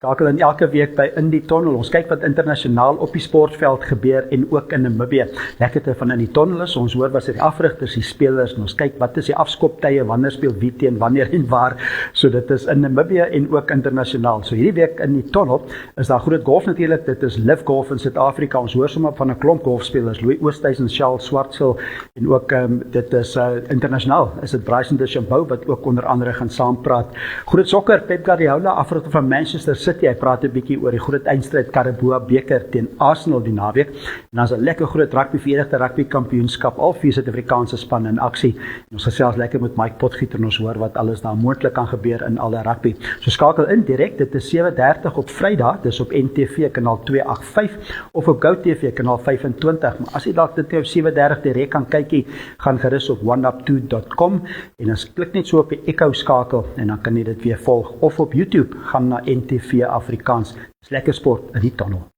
Skakel in elke week by In die Tonnel. Ons kyk wat internasionaal op die sportveld gebeur en ook in Namibië. Lekkerte van In die Tonnel is, ons hoor wat is die afrigters, die spelers, en ons kyk wat is die afskoptye, wanneer speel wie teen, wanneer en waar. So dit is in Namibië en ook internasionaal. So hierdie week in die Tonnel is daar groot golf natuurlik. Dit is Live Golf in Suid-Afrika. Ons hoor sommer van 'n klomp golfspelers, Louis Oosthuizen, Charles Schwartzel en ook dit is internasionaal. Is dit Bryson DeChambeau wat ook onder andere gaan saampraat. Groot sokker, Pep Guardiola, afrigter van Manchester City. Hy praat 'n bietjie oor die groot eindstryd Carabao beker teen Arsenal die naweek. En dan is 'n lekker groot rugby, Verenigde Rugby Kampioenskap, al 4 Suid-Afrikaanse spanne in aksie. En ons gesels lekker met Mike Potgieter en ons hoor wat alles daar moontlik kan gebeur in alle rugby. So skakel in direk, dit is 7:30 op Vrydag, dis op NTV kanaal 285 of op GoTV kanaal 25. Maar as jy dalk dit op 7:30 direk kan kykie, gaan gerus op oneup2.com en dan klik net so op die Echo skakel en dan kan jy dit weer volg of op YouTube gaan na NTV Afrikaans. Dis lekker sport in die Tonnel.